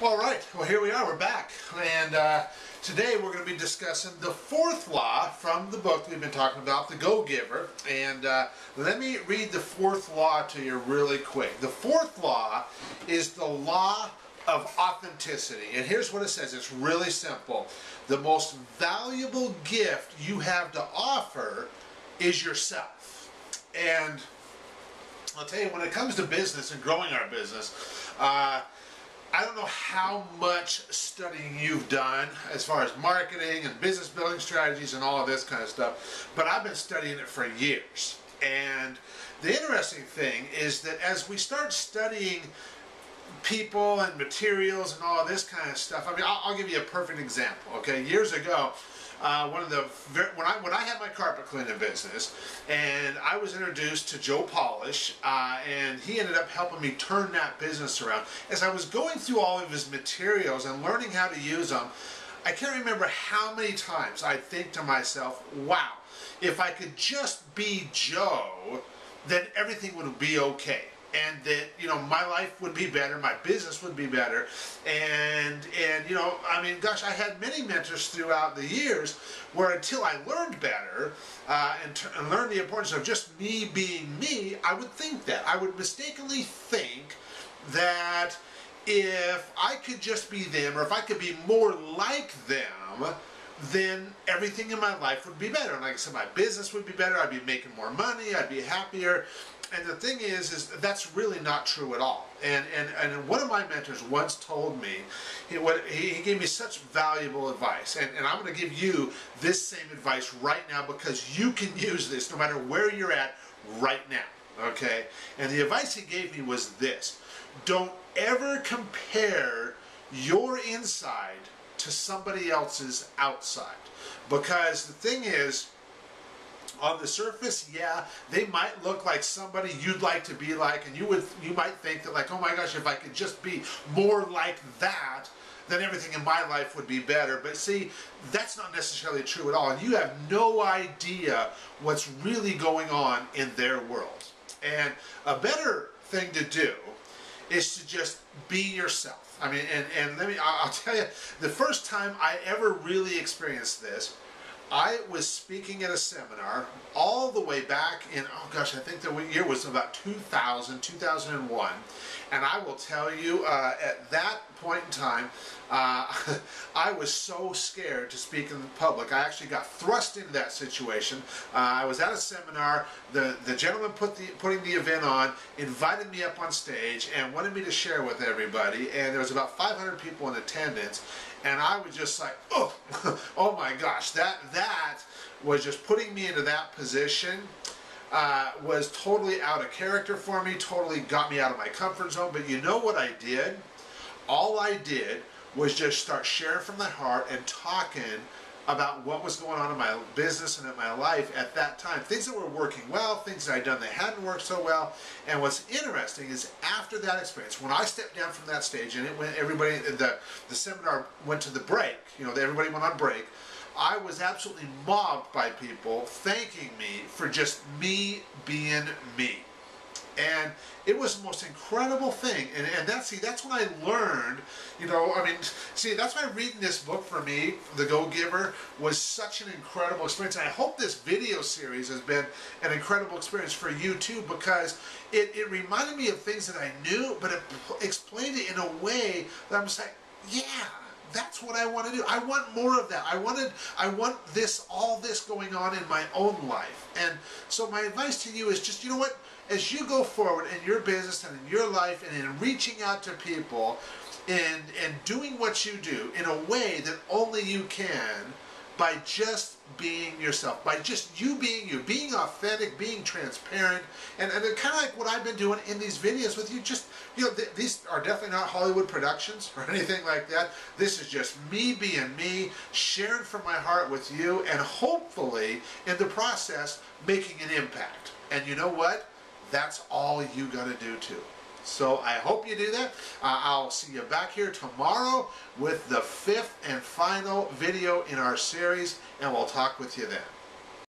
All right, well here we are, we're back. And today we're going to be discussing the fourth law from the book we've been talking about, The Go-Giver. And let me read the fourth law to you really quick. The fourth law is the law of authenticity. And here's what it says, it's really simple. The most valuable gift you have to offer is yourself. And I'll tell you, when it comes to business and growing our business, I don't know how much studying you've done as far as marketing and business building strategies and all of this kind of stuff, but I've been studying it for years. And the interesting thing is that as we start studying people and materials and all of this kind of stuff, I mean, I'll give you a perfect example. Okay, years ago, when I had my carpet cleaning business, and I was introduced to Joe Polish, and he ended up helping me turn that business around. As I was going through all of his materials and learning how to use them, I can't remember how many times I think to myself, wow, if I could just be Joe, then everything would be okay. And that, you know, my life would be better, my business would be better, and you know, I mean, gosh, I had many mentors throughout the years where until I learned better and learned the importance of just me being me, I would think that. I would mistakenly think that if I could just be them, or if I could be more like them, then everything in my life would be better. And like I said, my business would be better, I'd be making more money, I'd be happier. And the thing is that's really not true at all. And one of my mentors once told me, he gave me such valuable advice. And I'm going to give you this same advice right now, because you can use this no matter where you're at right now. Okay? And the advice he gave me was this: don't ever compare your inside to somebody else's outside. Because the thing is, on the surface, yeah, they might look like somebody you'd like to be like, and you might think that, like, oh my gosh, if I could just be more like that, then everything in my life would be better. But see, that's not necessarily true at all, and you have no idea what's really going on in their world. And a better thing to do is to just be yourself. I mean, and I'll tell you, the first time I ever really experienced this, I was speaking at a seminar all the way back in, oh gosh, I think the year was about 2001. And I will tell you, at that point in time, I was so scared to speak in public. I actually got thrust into that situation. I was at a seminar. The gentleman putting the event on invited me up on stage and wanted me to share with everybody. And there was about 500 people in attendance. And I was just like, oh, oh my gosh, that was just putting me into that position. Was totally out of character for me, totally got me out of my comfort zone. But you know what I did? All I did was just start sharing from my heart and talking about what was going on in my business and in my life at that time. Things that were working well, things that I'd done that hadn't worked so well. And what's interesting is, after that experience, when I stepped down from that stage and everybody, the seminar went to the break, you know, everybody went on break, I was absolutely mobbed by people thanking me for just me being me. And it was the most incredible thing. And that's when I learned, you know, I mean, see, that's why reading this book for me, The Go-Giver, was such an incredible experience. And I hope this video series has been an incredible experience for you too, because it reminded me of things that I knew, but it explained it in a way that I'm just like, yeah, that's what I want to do. I want more of that. I want all this going on in my own life. And so my advice to you is just, you know what? As you go forward in your business and in your life and in reaching out to people and doing what you do in a way that only you can, by just being yourself, by just you, being authentic, being transparent, and kind of like what I've been doing in these videos with you. Just, you know, these are definitely not Hollywood productions or anything like that. This is just me being me, sharing from my heart with you, and hopefully in the process making an impact. And you know what? That's all you got to do too. So I hope you do that. I'll see you back here tomorrow with the 5th and final video in our series, and we'll talk with you then.